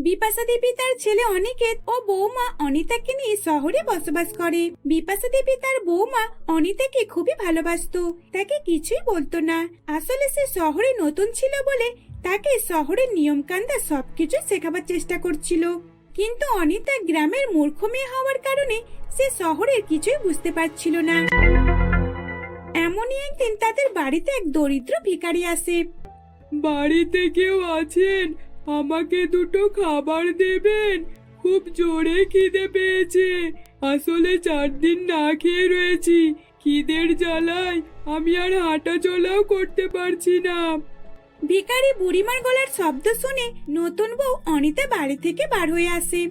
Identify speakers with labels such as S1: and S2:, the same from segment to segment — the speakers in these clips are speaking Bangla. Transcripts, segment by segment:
S1: বিপাশা দেবী তার ছেলে অনিকেত ও বৌমা অনিতাকে নিয়ে শহরে বসবাস করে। বিপাশা দেবী তার বৌমা অনিতাকে খুবই ভালোবাসতো, তাকে কিছুই বলতো না। আসলে সে শহরে নতুন ছিল বলে তাকে শহরের নিয়ম কানুন সবকিছু শেখাবার চেষ্টা করছিল। কিন্তু অনিতা গ্রামের মূর্খ মেয়ে হওয়ার কারণে সে শহরের কিছুই বুঝতে পারছিল না। এমনই একদিন তাদের বাড়িতে এক দরিদ্র ভিখারি আসে।
S2: বাড়িতে কেউ আছেন? আমাকে দুটো খাবার দেবেন, খুব জোরে খিদে পেয়েছে। আসলে 4 দিন না খেয়ে রয়েছি, খিদের জ্বালায় আমি আর হাঁটা চলাও করতে পারছি না।
S1: ভিখারি বুড়িমার গলার শব্দ শুনে নতুন বউ অনিতা বাড়ি থেকে বার হয়ে আসে।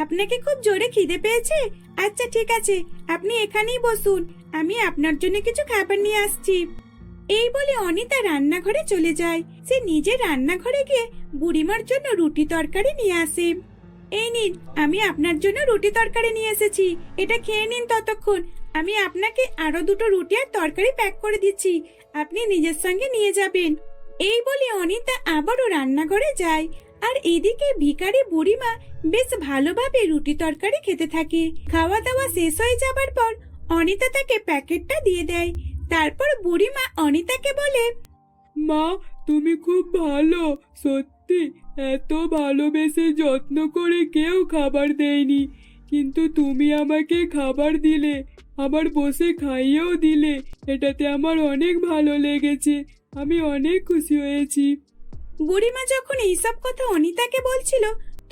S1: আপনাকে খুব জোরে খিদে পেয়েছে? আচ্ছা ঠিক আছে, আপনি এখানেই বসুন, আমি আপনার জন্য কিছু খাবার নিয়ে আসছি। এই বলে অনিতা রান্নাঘরে চলে যায়। সে নিজে রান্নাঘরে গিয়ে বুড়িমার জন্য রুটি তরকারি নিয়ে আসে। এই নিন, আমি আপনার জন্য রুটি তরকারি নিয়ে এসেছি, এটা খেয়ে নিন। ততক্ষণ আমি আপনাকে আরো দুটো রুটি আর তরকারি প্যাক করে দিচ্ছি, আপনি নিজের সঙ্গে নিয়ে যাবেন। এই বলে অনিতা আবারও রান্নাঘরে যায়, আর এদিকে ভিখারি বুড়িমা বেশ ভালোভাবে রুটি তরকারি খেতে থাকে। খাওয়া দাওয়া শেষ হয়ে যাবার পর অনিতা তাকে প্যাকেটটা দিয়ে দেয়। তারপর বুড়িমা অনিতাকে বলে,
S2: মা, তুমি খুব ভালো, সত্যি এত ভালোবেসে যত্ন করে কেউ খাবার দেয়নি, কিন্তু তুমি আমাকে খাবার দিলে, আবার বসে খাইয়েও দিলে, এটাতে আমার অনেক ভালো লেগেছে, আমি অনেক খুশি হয়েছি।
S1: বুড়িমা যখন এইসব কথা অনিতাকে বলছিল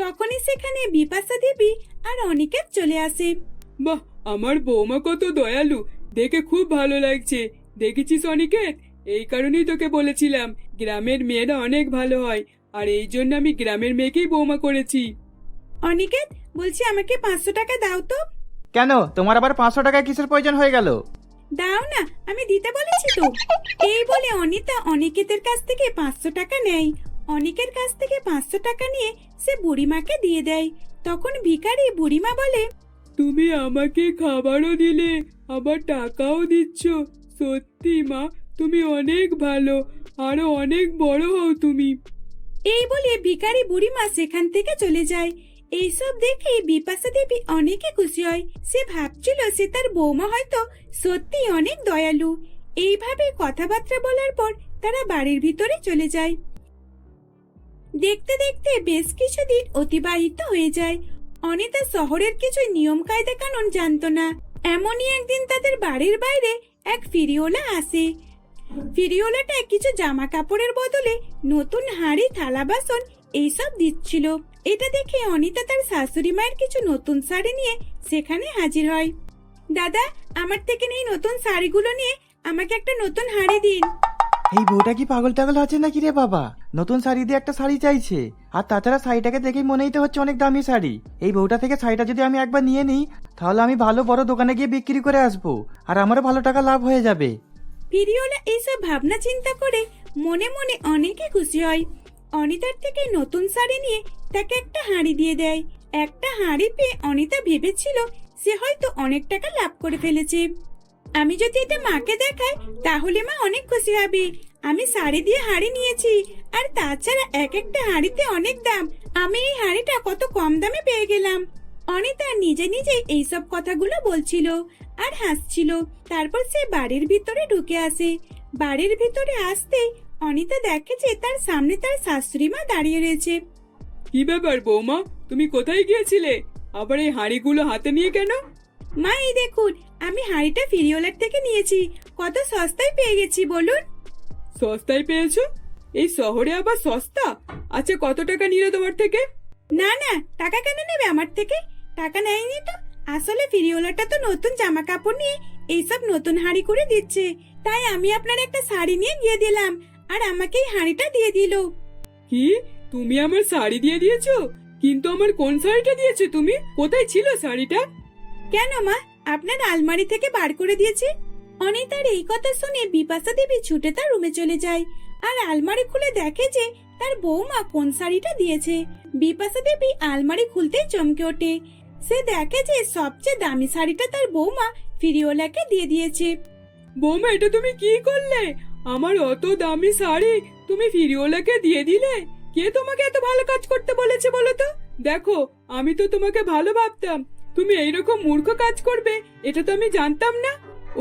S1: তখনই সেখানে বিপাশা দেবী আর অনিকেত চলে আসে।
S2: বাহ, আমার বৌমা কত দয়ালু, দেখে খুব ভালো লাগছে। দেখেছিস অনিকেত, এই কারণেই তোকে বলেছিলাম গ্রামের মেয়েরা অনেক ভালো হয়, আর এই জন্য আমি গ্রামের মেয়েকেই বৌমা করেছি।
S1: অনিকেত, বলছি আমাকে 500 টাকা দাও তো।
S3: কেন, তোমার আবার 500 টাকা কিসের প্রয়োজন হয়ে গেল?
S1: দাও না, আমি দিতে বলেছি তো। এই বলে অনিতা অনিকেতের কাছ থেকে 500 টাকা নেয়। অনিকের কাছ থেকে 500 টাকা নিয়ে সে বুড়িমাকে দিয়ে দেয়। তখন ভিখারি বুড়িমা বলে,
S2: তুমি আমাকে খাবারও দিলে, আবার টাকাও দিচ্ছ, সত্যি মা, তুমি অনেক ভালো, আরো অনেক বড় হও তুমি।
S1: এই বলে ভিখারি বুড়িমা সেখান থেকে চলে যায়। এইসব দেখে বিপাশা দেবী অনেকে খুশি হয়। সে ভাবছিল সে তার বৌমা হয়তো সত্যি অনেক দয়ালু। এইভাবে কথাবার্তা বলার পর তারা বাড়ির ভিতরে চলে যায়। দেখতে দেখতে বেশ কিছুদিন অতিবাহিত হয়ে যায়। অনিতা শহরের কিছু নিয়ম কায়দা কানুন জানতো না। এমনই একদিন তাদের বাড়ির বাইরে এক ফিরিওলা আসে। ফিরিওলাটা কিছু জামা কাপড়ের বদলে নতুন হাঁড়ি, থালা বাসন এইসব দিচ্ছিল। এটা দেখে অনিতা তার শাশুড়ি মায়ের কিছু নতুন শাড়ি নিয়ে সেখানে হাজির হয়। দাদা, আমার থেকে এই নতুন শাড়িগুলো নিয়ে আমাকে একটা নতুন হাঁড়ি দিন।
S3: এই বউটা কি পাগল টাগল আছে নাকি রে বাবা? নতুন শাড়ি দিয়ে একটা শাড়ি চাইছে, আর তাছাড়া শাড়িটাকে দেখেই মনেই তো হচ্ছে অনেক দামি শাড়ি। এই বউটা থেকে শাড়িটা যদি আমি একবার নিয়ে নিই, তাহলে আমি ভালো বড় দোকানে গিয়ে বিক্রি করে আসবো, আর আমারও ভালো টাকা লাভ হয়ে যাবে।
S1: ফিরিওলা এইসব ভাবনা চিন্তা করে মনে মনে অনেকে খুশি হয়। অনিতার থেকে নতুন শাড়ি নিয়ে তাকে একটা হাঁড়ি দিয়ে দেয়। একটা হাঁড়ি পেয়ে অনিতা ভেবেছিল সে হয়তো অনেক টাকা লাভ করে ফেলেছে। আমি যদি এটা মাকে দেখাই তাহলে মা অনেক খুশি হবে। আমি শাড়ি দিয়ে হাঁড়ি নিয়েছি, আর তাছাড়া এক একটা হাঁড়িতে অনেক দাম। আমি এই হাঁড়িটা কত কম দামে পেয়ে গেলাম। অনিতা নিজে নিজে এইসব কথাগুলো বলছিল আর হাসছিল। তারপর সে বাড়ির ভিতরে ঢুকে আসে। বাড়ির ভিতরে আসতেই অনিতা দেখে যে তার সামনে তার শাশুড়ি মা দাঁড়িয়ে রয়েছে।
S2: কি ব্যাপার বৌমা, তুমি কোথায় গিয়েছিলে? আবার এই হাঁড়িগুলো হাতে নিয়ে কেন?
S1: মা, এই দেখুন, আমি হাঁড়িটা ফিরিওলার থেকে নিয়েছি, কত সস্তায় পেয়ে গেছি বলুন।
S2: সস্তায় পেয়েছো? এই শহরে আবার সস্তা? আচ্ছা, কত টাকা নিল তোমার থেকে?
S1: না না, টাকা কেন নেবে আমার থেকে? টাকা নেয়নি তো। আসলে ফিরিওলাটা তো নতুন জামা কাপড় নিয়ে এইসব নতুন হাঁড়ি করে দিচ্ছে, তাই আমি আপনার একটা শাড়ি নিয়ে গিয়ে দিলাম, আর আমাকে এই হাঁড়িটা দিয়ে দিল।
S2: কি, তুমি আমার শাড়ি দিয়ে দিয়েছো? কিন্তু আমার কোন শাড়িটা দিয়েছো তুমি? কোথায় ছিল শাড়িটা?
S1: কেন মা, আপনার আলমারি থেকে বার করে দিয়েছি। অনিতার এই কথা শুনে বিপাশা দেবী ছুটে তার রুমে চলে যায়, আর আলমারি খুলে দেখে যে তার বৌমা কোন শাড়িটা দিয়েছে। বিপাশা দেবী আলমারি খুলতেই চমকে ওঠে। সে দেখে যে সবচেয়ে দামি শাড়িটা তার বৌমা ফিরিওলাকে দিয়ে দিয়েছে।
S2: বৌমা, এটা তুমি কি করলে? আমার অত দামি শাড়ি তুমি ফিরিওলাকে দিয়ে দিলে? কে তোমাকে এত ভালো কাজ করতে বলেছে বলো তো? দেখো, আমি তো তোমাকে ভালো ভাবতাম, তুমি এইরকম মূর্খ কাজ করবে এটা তো আমি জানতাম না।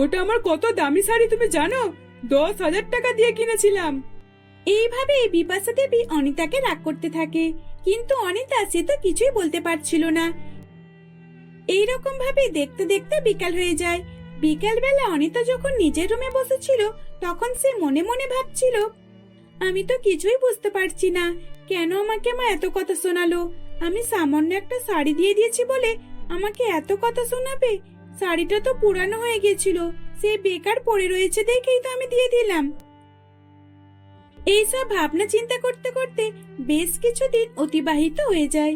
S2: ওটা আমার কত দামি শাড়ি তুমি জানো? 10,000 টাকা দিয়ে কিনেছিলাম।
S1: এইভাবে বিপাশা দেবী অনিতাকে রাগ করতে থাকে, কিন্তু অনিতা সে তো কিছুই বলতে পারছিল না। এইরকম ভাবে দেখতে দেখতে বিকাল হয়ে যায়। বিকাল বেলা অনিতা যখন নিজের রুমে বসেছিল, তখন সে মনে মনে ভাবছিল, আমি তো কিছুই বুঝতে পারছি না, কেন আমাকে মা এত কথা শোনালো। আমি সামান্য একটা শাড়ি দিয়ে দিয়েছি বলে আমাকে এত কথা শোনাবে? শাড়িটা তো পুরানো হয়ে গেছিল, সে বেকার পড়ে রয়েছে দেখেই তো আমি দিয়ে দিলাম। এইসব ভাবনা চিন্তা করতে করতে বেশ কিছুদিন অতিবাহিত হয়ে যায়।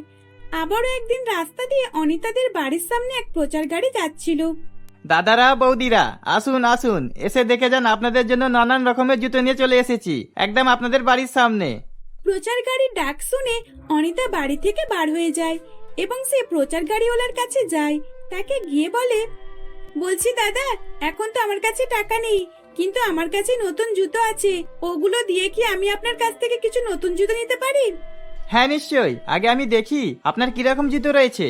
S1: আবারও একদিন রাস্তা দিয়ে অনিতাদের বাড়ির সামনে এক প্রচার গাড়ি যাচ্ছিল।
S3: দাদারা বৌদিরা আসুন আসুন, এসে দেখে যান, আপনাদের জন্য নানান রকমের জুতো নিয়ে চলে এসেছি একদম আপনাদের বাড়ির সামনে।
S1: প্রচার গাড়ির ডাক শুনে অনিতা বাড়ি থেকে বার হয়ে যায় এবং সে প্রচার গাড়িওয়ালার কাছে যায়। তাকে গিয়ে বলে, বলছি দাদা, এখন তো আমার কাছে টাকা নেই, কিন্তু আমার কাছে নতুন জুতো আছে, ওগুলো দিয়ে কি আমি আপনার কাছ থেকে কিছু নতুন জুতো নিতে পারি?
S3: হ্যাঁ নিশ্চয়ই, আগে আমি দেখি আপনার কিরকম জুতো রয়েছে।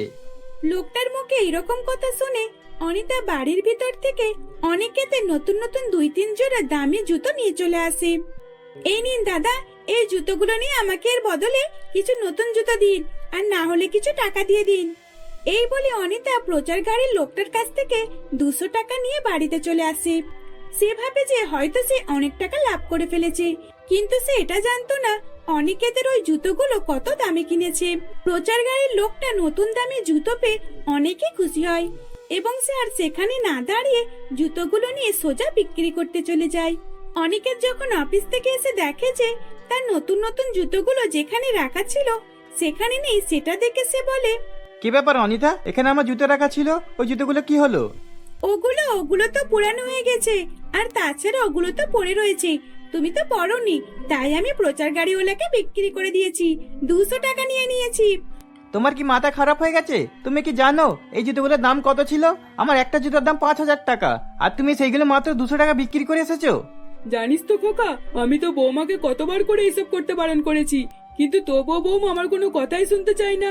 S1: লোকটার মুখে এরকম কথা শুনে অনিতা বাড়ির ভিতর থেকে অনেকেতে নতুন নতুন 2-3 জোড়া দামি জুতো নিয়ে চলে আসে। এই নিন দাদা, এই জুতোগুলো নিয়ে আমাকে এর বদলে কিছু নতুন জুতো দিন, আর না হলে কিছু টাকা দিয়ে দিন। এই বলে অনিতা প্রচার গাড়ির লোকটার কাছ থেকে 200 টাকা নিয়ে বাড়িতে চলে আসে। সে ভাবে যে হয়তো সে অনেক টাকা লাভ করে ফেলেছে, কিন্তু সে এটা জানতো না অনিকেতের ওই জুতোগুলো কত দামে কিনেছে। প্রচার গাড়ির লোকটা নতুন দামি জুতো পেয়ে অনেকই খুশি হয় এবং সে আর সেখানে না দাঁড়িয়ে জুতোগুলো নিয়ে সোজা বিক্রি করতে চলে যায়। অনিকেত যখন অফিস থেকে এসে দেখে যে তার নতুন নতুন জুতোগুলো যেখানে রাখা ছিল সেখানে নেই, সেটা দেখে সে বলে,
S3: কি ব্যাপার অনিতা, এখানে আমার জুতো রাখা ছিল, ওই জুতোগুলো কি হলো?
S1: ওগুলো তো পুরানো হয়ে গেছে, আর তাছাড়া ওগুলো তো পড়ে রয়েছে, তুমি তো পরোনি, তাই আমি প্রচার গাড়িওয়ালাকে বিক্রি করে দিয়েছি, 200 টাকা নিয়ে নিয়েছি।
S3: তোমার কি মাথা খারাপ হয়ে গেছে? তুমি কি জানো এই জুতোগুলোর দাম কত ছিল? আমার একটা জুতোর দাম 5,000 টাকা, আর তুমি সেইগুলো মাত্র 200 টাকা বিক্রি করে এসেছো।
S2: জানিস তো খোকা, আমি তো বৌমাকে কতবার করে এইসব করতে বারণ করেছি, কিন্তু তবুও বৌমা আমার কোনো কথাই শুনতে চায় না।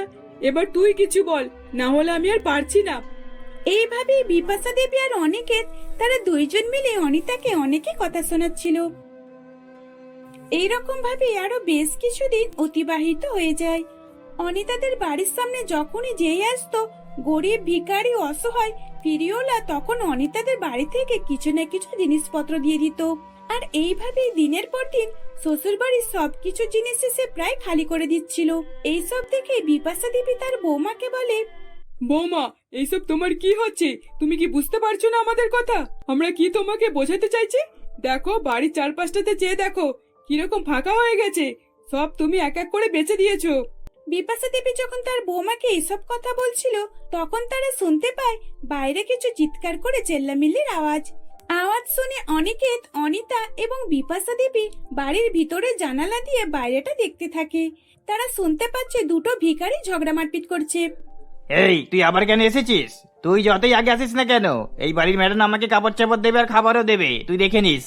S2: এবার তুই কিছু বল, না হলে আমি আর পারছি না।
S1: এইভাবেই বিপাশা দেবী আর অনিকেত তারা দুইজন মিলে অনিতাকে অনেকে কথা শোনাচ্ছিল। এইরকম ভাবে আরো বেশ কিছুদিন অতিবাহিত হয়ে যায়। অনিতাদের বাড়ির সামনে যখনই যেই আসতো গরিব, ভিখারি, অসহায় ফিরিওলা, তখন অনিতাদের বাড়ি থেকে কিছু না কিছু জিনিসপত্র দিয়ে দিত। আর এইভাবেই দিনের পর দিন শ্বশুর বাড়ির সবকিছু জিনিস সে প্রায় খালি করে দিচ্ছিল। এইসব দেখে বিপাশা দেবী তার বৌমাকে বলে,
S2: বৌমা, এইসব তোমার কি হচ্ছে? তুমি কি বুঝতে পারছো না আমাদের কথা? আমরা কি তোমাকে বোঝাতে চাইছি? দেখো, বাড়ির চারপাশটাতে চেয়ে দেখো কিরকম ফাঁকা হয়ে গেছে, সব তুমি এক এক করে বেচে দিয়েছো।
S1: বিপাশা দেবী যখন তার বৌমাকে এইসব কথা বলছিল, তখন তারা শুনতে পায় বাইরে কিছু চিৎকার করে চেল্লামিল্লির আওয়াজ। আওয়াজ শুনে অনিকেত, অনিতা এবং বিপাশা দেবী বাড়ির ভিতরে জানালা দিয়ে বাইরেটা দেখতে থাকে। তারা শুনতে পাচ্ছে দুটো ভিখারি ঝগড়া মারপিট করছে।
S3: এই তুই আবার কেন এসেছিস? তুই যতই আগে আসিস না কেন, এই বাড়ির ম্যাডাম আমাকে কাপড় চাপড় দেবে আর খাবারও দেবে, তুই দেখে নিস।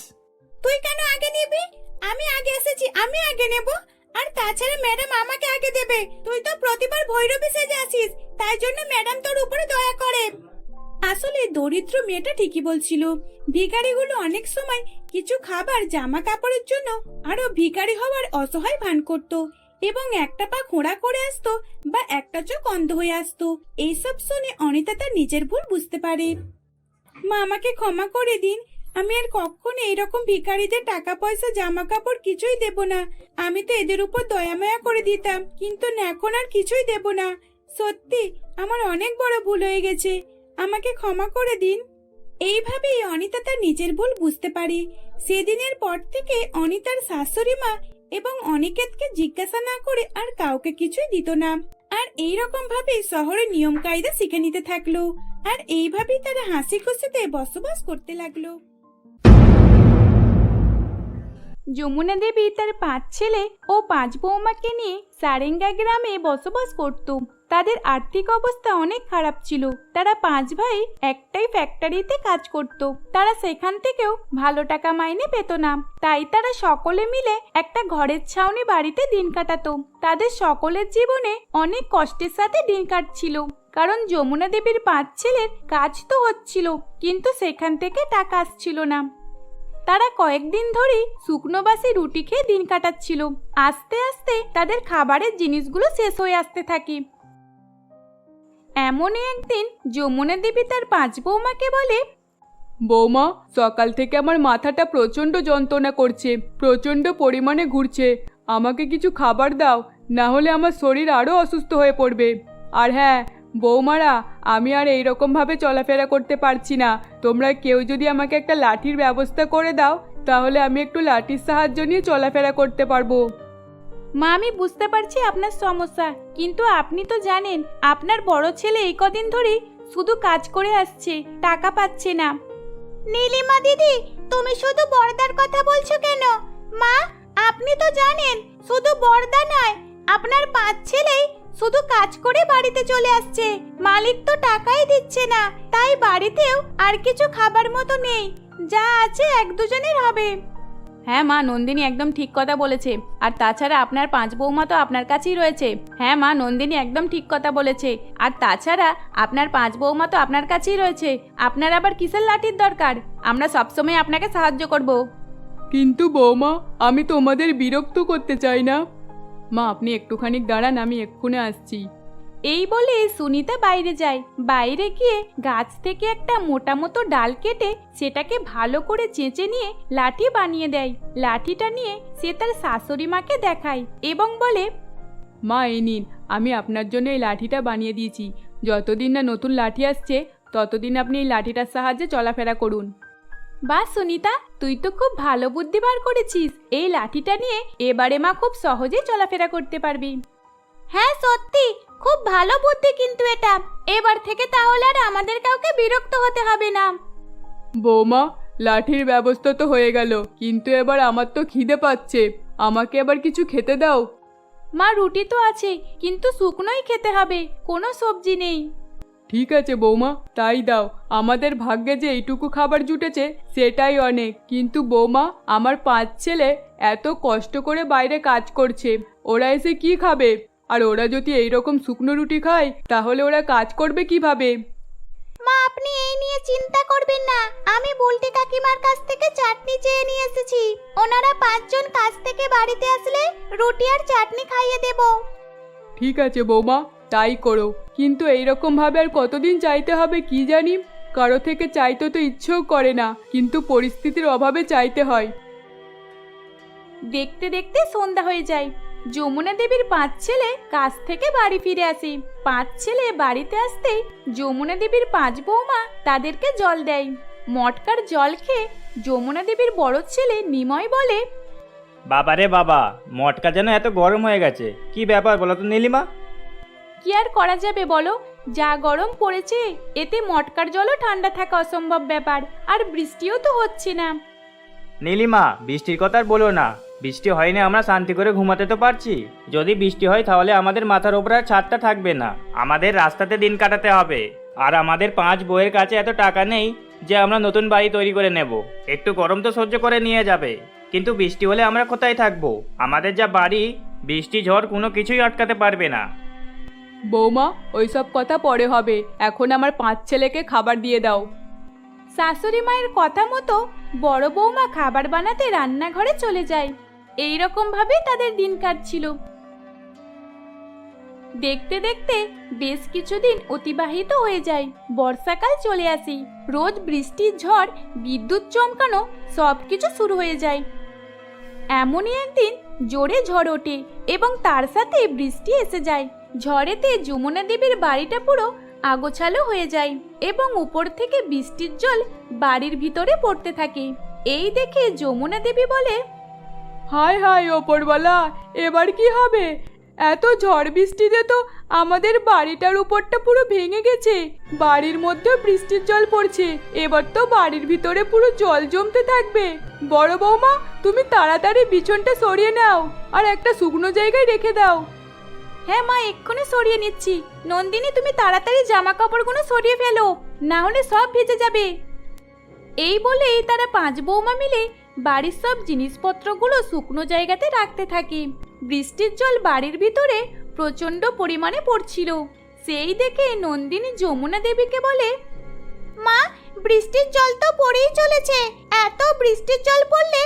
S1: তুই কেন আগে নিবি? আমি আগে এসেছি, আমি আগে নেব। আর তাছাড়া ম্যাডাম আমাকে আগে দেবে। তুই তো প্রতিবার ভৈরবী সেজে আসিস, তাই জন্য ম্যাডাম তোর উপরে দয়া করে। আসলে দরিদ্র মেয়েটা ঠিকই বলছিল। ভিখারিগুলো অনেক সময় কিছু খাবার, জামা কাপড়ের জন্য আরো ভিখারি হওয়ার অসহায় ভান করত এবং একটা পা খোঁড়া করে আসতো বা একটা চোখ অন্ধ হয়ে আসতো। এইসব শুনে অনিতা তার নিজের ভুল বুঝতে পারে। মা, আমাকে ক্ষমা করে দিন, আমি আর কখনো এরকম ভিখারিদের টাকা পয়সা, জামা কাপড় কিছুই দেব না। আমি তো এদের উপর দয়া মায়া করে দিতাম, কিন্তু এখন আর কিছুই দেব না। সত্যি আমার অনেক বড় ভুল হয়ে গেছে, আমাকে ক্ষমা করে দিন। এইভাবেই অনিতা তার নিজের ভুল বুঝতে পারে। সেদিনের পর থেকে অনিতার শাশুড়ি মা এবং অনিকেতকে জিজ্ঞাসা না করে আর কাউকে কিছুই দিত না। আর এইরকম ভাবে শহরে নিয়ম কায়দা শিখে নিতে থাকলো। আর এইভাবেই তারা হাসি খুশিতে বসবাস করতে লাগলো। যমুনা দেবী তার 5 ছেলে ও 5 বৌমাকে নিয়ে সারেঙ্গা গ্রামে বসবাস করত। তাদের আর্থিক অবস্থা অনেক খারাপ ছিল। তারা 5 ভাই একটাই ফ্যাক্টরিতে কাজ করত। তারা সেখান থেকেও ভালো টাকা মাইনে পেত না। তাই তারা সকলে মিলে একটা ঘরের ছাউনি বাড়িতে দিন কাটাতো। তাদের সকলের জীবনে অনেক কষ্টের সাথে দিন কাটছিল, কারণ যমুনা দেবীর 5 ছেলের কাজ তো হচ্ছিল, কিন্তু সেখান থেকে টাকা আসছিল না। তারা কয়েকদিন ধরেই শুকনো বাসি রুটি খেয়ে দিন কাটাচ্ছিল। আস্তে আস্তে তাদের খাবারের জিনিসগুলো শেষ হয়ে আসতে থাকে। এমনই একদিন যমুনা দেবী তার 5 বৌমাকে বলে,
S2: বৌমা, সকাল থেকে আমার মাথাটা প্রচণ্ড যন্ত্রণা করছে, প্রচণ্ড পরিমাণে ঘুরছে। আমাকে কিছু খাবার দাও, না হলে আমার শরীর আরও অসুস্থ হয়ে পড়বে। আর হ্যাঁ বৌমারা, আমি আর এইরকমভাবে চলাফেরা করতে পারছি না। তোমরা কেউ যদি আমাকে একটা লাঠির ব্যবস্থা করে দাও, তাহলে আমি একটু লাঠির সাহায্য নিয়ে চলাফেরা করতে পারবো।
S1: মা, আমি বুঝতে পারছি আপনার সমস্যা, কিন্তু আপনি তো জানেন আপনার বড় ছেলে এই কদিন ধরেই শুধু কাজ করে আসছে, টাকা পাচ্ছে না। নীলিমা দিদি, তুমি শুধু বড়দার কথা বলছো কেন? মা, আপনি তো জানেন শুধু বড়দা নয়, আপনার 5 ছেলেই শুধু কাজ করে বাড়িতে চলে আসছে। মালিক তো টাকাই দিচ্ছে না, তাই বাড়িতেও আর কিছু খাবার মতো নেই, যা আছে 1-2 জনের হবে। হ্যাঁ মা, নন্দিনী একদম ঠিক কথা বলেছে। আর তাছাড়া আপনার 5 বৌমা তো আপনার কাছেই রয়েছে। হ্যাঁ মা, নন্দিনী একদম ঠিক কথা বলেছে। আর তাছাড়া আপনার 5 বৌমা তো আপনার কাছেই রয়েছে। আপনার আবার কিসের লাঠির দরকার? আমরা সবসময় আপনাকে সাহায্য করব।
S2: কিন্তু বৌমা, আমি তোমাদের বিরক্ত করতে চাই না। মা, আপনি একটুখানি দাঁড়ান, আমি এক্ষুনি আসছি।
S1: এই বলে সুনিতা বাইরে যায়। বাইরে গিয়ে গাছ থেকে একটা মোটা মতো ডাল কেটে সেটাকে ভালো করে চেঁচে নিয়ে লাঠি বানিয়ে দেয়। লাঠিটা নিয়ে সে তার শাশুড়ি মাকে দেখায় এবং বলে,
S2: মা, এই নিন, আমি আপনার জন্য এই লাঠিটা বানিয়ে দিয়েছি। যতদিন না নতুন লাঠি আসছে, ততদিন আপনি এই লাঠিটার সাহায্যে চলাফেরা করুন।
S1: বাহ সুনিতা, তুই তো খুব ভালো বুদ্ধি বার করেছিস। এই লাঠিটা নিয়ে এবারে মা খুব সহজেই চলাফেরা করতে পারবি। হ্যাঁ সত্যি, খুব ভালো বুদ্ধি কিন্তু এটা। এবার থেকে তাহলে আর আমাদের কাউকে বিরক্ত হতে হবে না।
S2: বৌমা, লাঠির ব্যবস্থা তো হয়ে গেল, কিন্তু এবার আমার তো খিদে পাচ্ছে। আমাকে এবার কিছু খেতে দাও।
S1: মা, রুটি তো আছে, কিন্তু শুকনোই খেতে হবে, কোনো সবজি নেই।
S2: ঠিক আছে বৌমা, তাই দাও। আমাদের ভাগ্যে যে এইটুকু খাবার জুটেছে সেটাই অনেক। কিন্তু বৌমা, আমার 5 ছেলে এত কষ্ট করে বাইরে কাজ করছে, ওরা এসে কি খাবে? আর ওরা যদি এইরকম শুকনো রুটি খায়, তাহলে ওরা কাজ করবে কিভাবে?
S1: মা, আপনি এই নিয়ে চিন্তা করবেন না। আমি বুলটি কাকিমার কাছ থেকে চাটনি চেয়ে নিয়ে এসেছি। ওনারা 5 জন কাজ থেকে বাড়িতে আসলে রুটি আর চাটনি খাইয়ে দেব।
S2: ঠিক আছে বৌমা, তাই করো। কিন্তু এইরকম ভাবে আর কতদিন চাইতে হবে কি জানি। কারো থেকে চাইতে তো ইচ্ছেও করে না, কিন্তু পরিস্থিতির অভাবে চাইতে হয়।
S1: দেখতে দেখতে সন্ধ্যা হয়ে যায়। যমুনা দেবীর 5 ছেলে কাজ থেকে বাড়ি ফিরে আসে। 5 ছেলে বাড়িতে আসতেই যমুনা দেবীর 5 বৌমা তাদেরকে জল দেয়। মটকার জল খেয়ে যমুনা দেবীর বড় ছেলে নিময় বলে,
S4: বাবারে বাবা, মটকা যেন এত গরম হয়ে গেছে। কি ব্যাপার বলো তো নীলিমা?
S1: কি আর করা যাবে বলো, যা গরম পড়েছে এতে মটকার জলও ঠান্ডা থাকা অসম্ভব ব্যাপার। আর বৃষ্টিও তো হচ্ছে না।
S4: নীলিমা, বৃষ্টির কথা আর বলো না। বৃষ্টি হয়নি, আমরা শান্তি করে ঘুমাতে তো পারছি। যদি বৃষ্টি হয় তাহলে আমাদের মাথার ওপর আর ছাদটা থাকবে না। আমাদের রাস্তাতে দিন কাটাতে হবে। আর আমাদের 5 বউয়ের কাছে এত টাকা নেই যে আমরা নতুন বাড়ি তৈরি করে নেব। একটু গরম তো সহ্য করে নিয়ে যাবে, কিন্তু বৃষ্টি হলে আমরা কোথায় থাকবো? আমাদের যা বাড়ি, বৃষ্টি ঝড় কোনো কিছুই আটকাতে পারবে না।
S2: বৌমা, ওইসব কথা পরে হবে। এখন আমার 5 ছেলেকে খাবার দিয়ে দাও।
S1: শাশুড়ি মায়ের কথা মতো বড় বৌমা খাবার বানাতে রান্নাঘরে চলে যায়। এই রকম ভাবে তাদের দিন কাটছিল। দেখতে দেখতে বেশ কিছুদিন অতিবাহিত হয়ে যায়। বর্ষাকাল চলে আসে। রোজ বৃষ্টির ঝড়, বিদ্যুৎ চমকানো সবকিছু শুরু হয়ে যায়। এমনই একদিন জোরে ঝড় ওঠে এবং তার সাথে বৃষ্টি এসে যায়। ঝড়েতে যমুনা দেবীর বাড়িটা পুরো আগোছালো হয়ে যায় এবং উপর থেকে বৃষ্টির জল বাড়ির ভিতরে পড়তে থাকে। এই দেখে যমুনা দেবী বলে,
S2: হায় হায় ওপরওয়ালা, এবার কি হবে? এত ঝড় বৃষ্টিতে তো আমাদের বাড়িটার উপরটা পুরো ভেঙে গেছে। বাড়ির মধ্যে বৃষ্টির জল পড়ছে, এবার তো বাড়ির ভিতরে পুরো জল জমতে থাকবে। বড় বৌমা, তুমি তাড়াতাড়ি বিছনটা সরিয়ে নাও আর একটা শুকনো জায়গায় রেখে দাও।
S1: হ্যাঁ মা, এক্ষুনি সরিয়ে নিচ্ছি। নন্দিনী, তুমি তাড়াতাড়ি জামা কাপড়গুলো সরিয়ে ফেলো, না হলে সব ভিজে যাবে। এই বলেই তারা পাঁচ বৌমা মিলে বাড়ির সব জিনিসপত্রগুলো শুকনো জায়গাতে রাখতে থাকে। বৃষ্টির জল বাড়ির ভিতরে প্রচন্ড পরিমাণে পড়ছিল। সেই দেখে নন্দিনী যমুনা দেবীকে বলে, মা, বৃষ্টির জল তো পড়েই চলেছে। এত বৃষ্টির জল পড়লে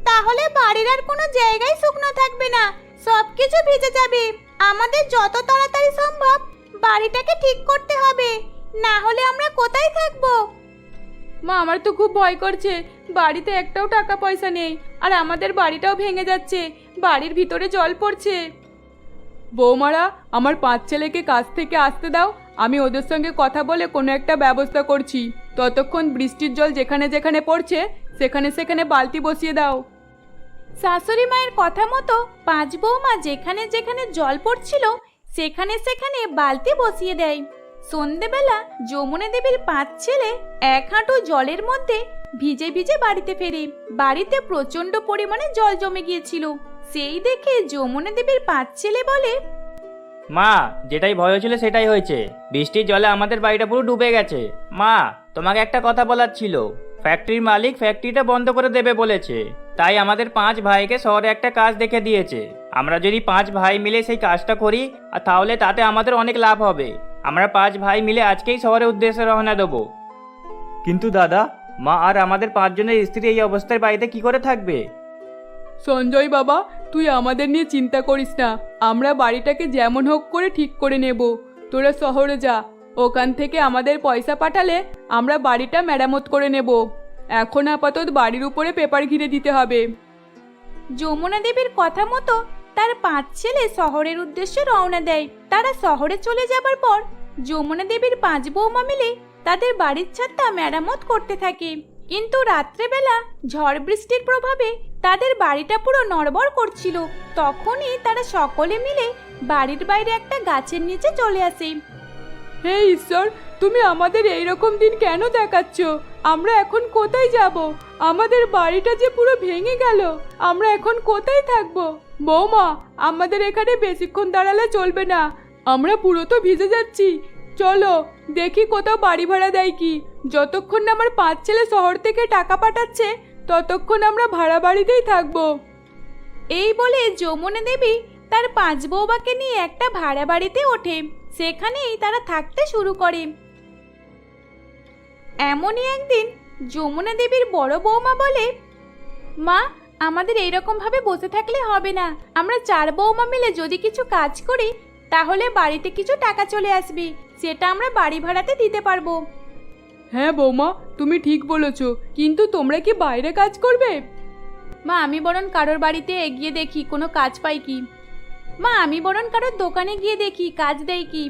S1: তাহলে বাড়ির আর কোনো জায়গায় শুকনো থাকবে না, সবকিছু ভিজে যাবে। আমাদের যত তাড়াতাড়ি সম্ভব বাড়িটাকে ঠিক করতে হবে, না হলে আমরা কোথায় থাকবো? মা, আমার তো খুব ভয় করছে। বাড়িতে একটাও টাকা পয়সা নেই, আর আমাদের বাড়িটাও ভেঙে যাচ্ছে, বাড়ির ভিতরে জল পড়ছে।
S2: বৌমারা, আমার 5 ছেলেকে কাজ থেকে আসতে দাও, আমি ওদের সঙ্গে কথা বলে কোনো একটা ব্যবস্থা করছি। ততক্ষণ বৃষ্টির জল যেখানে যেখানে পড়ছে সেখানে সেখানে বালতি বসিয়ে দাও।
S1: শাশুড়ি মায়ের কথা মতো পাঁচ বৌমা যেখানে যেখানে জল পড়ছিল সেখানে সেখানে বালতি বসিয়ে দেয়। সন্ধেবেলা যমুনা দেবীর 5 ছেলে 1 হাঁটু জলের মধ্যে ভিজে ভিজে বাড়িতে ফেরে। বাড়িতে প্রচন্ড পরিমাণে জল জমে গিয়েছিল। সেই দেখে যমুনা দেবীর 5 ছেলে বলে,
S4: মা, যেটাই ভয় হয়েছিল সেটাই হয়েছে। বৃষ্টির জলে আমাদের বাড়িটা পুরো ডুবে গেছে। মা, তোমাকে একটা কথা বলার ছিল। ফ্যাক্টরির মালিক ফ্যাক্টরিটা বন্ধ করে দেবে বলেছে, তাই আমাদের 5 ভাইকে শহরে একটা কাজ দেখে দিয়েছে। আমরা যদি 5 ভাই মিলে সেই কাজটা করি, আর তাহলে তাতে আমাদের অনেক লাভ হবে। আমরা 5 ভাই মিলে আজকেই শহরের উদ্দেশ্যে রওনা দেবো। কিন্তু দাদা, মা আর আমাদের 5 জনের স্ত্রী এই অবস্থায় বাড়িতে কি করে থাকবে?
S2: সঞ্জয় বাবা, তুই আমাদের নিয়ে চিন্তা করিস না, আমরা বাড়িটাকে যেমন হোক করে ঠিক করে নেব। তোরা শহরে যা, ওখান থেকে আমাদের পয়সা পাঠালে আমরা বাড়িটা মেরামত করে নেব। এখন আপাতত বাড়ির উপরে পেপার ঘিরে দিতে হবে।
S1: যমুনা দেবীর কথা মতো তার 5 ছেলে শহরের উদ্দেশ্যে রওনা দেয়। তারা শহরে চলে যাবার পর যমুনা দেবীর 5 বৌমা মিলে তাদের বাড়ির ছাদটা মেরামত করতে থাকে। কিন্তু রাত্রেবেলা ঝড় বৃষ্টির প্রভাবে তাদের বাড়িটা পুরো নড়বড় করছিল। তখনই তারা সকলে মিলে বাড়ির বাইরে একটা গাছের নিচে চলে আসে।
S2: হে ঈশ্বর, তুমি আমাদের এই রকম দিন কেন দেখাচ্ছ? আমরা এখন কোথায় যাব? আমাদের বাড়িটা যে পুরো ভেঙে গেল, আমরা এখন কোথায় থাকব? বৌমা, আমাদের এখানে বেশিক্ষণ দাঁড়ালে চলবে না, আমরা পুরো তো ভিজে যাচ্ছি। চলো দেখি কোথাও বাড়ি ভাড়া দেয় কি। যতক্ষণ না আমার 5 ছেলে শহর থেকে টাকা পাঠাচ্ছে ততক্ষণ আমরা ভাড়া বাড়িতেই থাকবো।
S1: এই বলে যমুনা দেবী তার 5 বৌমাকে নিয়ে একটা ভাড়া বাড়িতে ওঠে। সেখানেই তারা থাকতে শুরু করে। এমনই একদিন যমুনা দেবীর বড় বৌমা বলে, মা, আমাদের এইরকম ভাবে বসে থাকলে হবে না। আমরা 4 বৌমা মিলে যদি কিছু কাজ করি তাহলে বাড়িতে কিছু টাকা চলে আসবে, সেটা আমরা বাড়ি ভাড়াতে দিতে পারবো।
S2: হ্যাঁ বৌমা, তুমি ঠিক বলেছো, কিন্তু তোমরা কি বাইরে কাজ করবে?
S1: মা, আমি বরং কারোর বাড়িতে এগিয়ে দেখি কোনো কাজ পাই কি। মা, আমি বরং কারোর দোকানে গিয়ে দেখি কাজ দেয় কি।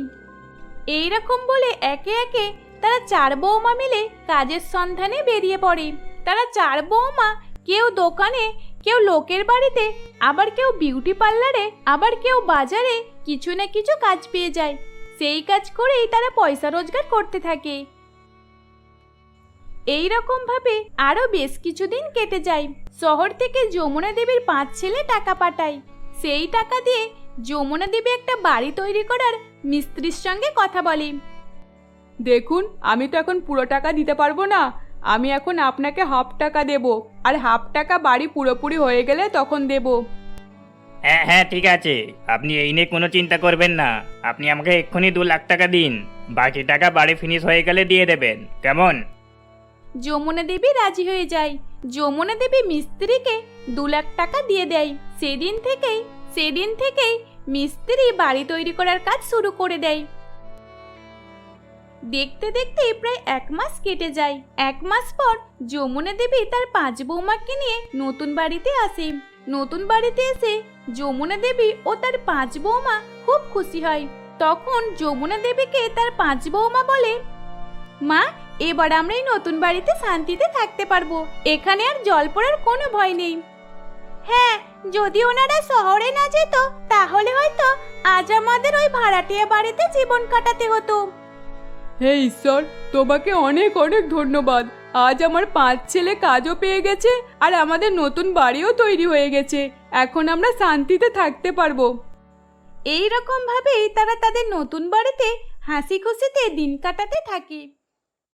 S1: এইরকম বলে একে একে তারা 4 বৌমা মিলে কাজের সন্ধানে বেরিয়ে পড়ে। তারা 4 বৌমা কেউ দোকানে, কেউ লোকের বাড়িতে, আবার কেউ বিউটি পার্লারে, আবার কেউ বাজারে কিছু না কিছু কাজ পেয়ে যায়। সেই কাজ করেই তারা পয়সা রোজগার করতে থাকে। এই রকম ভাবে আরো বেশ কিছুদিন কেটে যায়। শহর থেকে যমুনা দেবীর 5 ছেলে টাকা পাঠায়। সেই টাকা দিয়ে যমুনা দেবী একটা বাড়ি তৈরি করার মিস্ত্রির সঙ্গে কথা বলে।
S2: দেখুন, আমি তো এখন পুরো টাকা দিতে পারবো না, আমি এখন আপনাকে হাফ টাকা দেব, আর হাফ টাকা বাড়ি পুরোপুরি হয়ে গেলে তখন দেব।
S4: হ্যাঁ হ্যাঁ, ঠিক আছে, আপনি এই নিয়ে কোনো চিন্তা করবেন না। আপনি আমাকে এক্ষুনি 2 লাখ টাকা দিন, বাকি টাকা বাড়ি ফিনিশ হয়ে গেলে দিয়ে দেবেন, কেমন?
S1: যমুনা দেবী রাজি হয়ে যায়। যমুনা দেবী মিস্ত্রিকে 2 লাখ টাকা দিয়ে দেয়। সেদিন থেকেই মিস্ত্রি বাড়ি তৈরি করার কাজ শুরু করে দেয়। দেখতে দেখতে প্রায় 1 মাস কেটে যায়। 1 মাস পর যমুনা দেবী তার 5 বৌমাকে নিয়ে নতুন বাড়িতে আসে। নতুন বাড়িতে এসে যমুনা দেবী ও তার 5 বৌমা খুব খুশি হয়। তখন যমুনা দেবীকে তার 5 বৌমা বলে, মা, এবার আমরা এই নতুন বাড়িতে শান্তিতে থাকতে পারবো, এখানে আর জল পড়ার কোনো ভয় নেই। হ্যাঁ, যদি ওনারা শহরে না যেত তাহলে হয়তো আজ আমাদের ওই ভাড়াটিয়া বাড়িতে জীবন কাটাতে হতো।
S2: হে ঈশ্বর, তোমাকে অনেক অনেক ধন্যবাদ। আজ আমার 5 ছেলে কাজও পেয়ে গেছে, আর আমাদের নতুন বাড়িও তৈরি হয়ে গেছে। এখন আমরা শান্তিতে থাকতে পারবো।
S1: এই রকম ভাবেই তারা তাদের নতুন বাড়িতে হাসি খুশিতে দিন কাটাতে থাকে।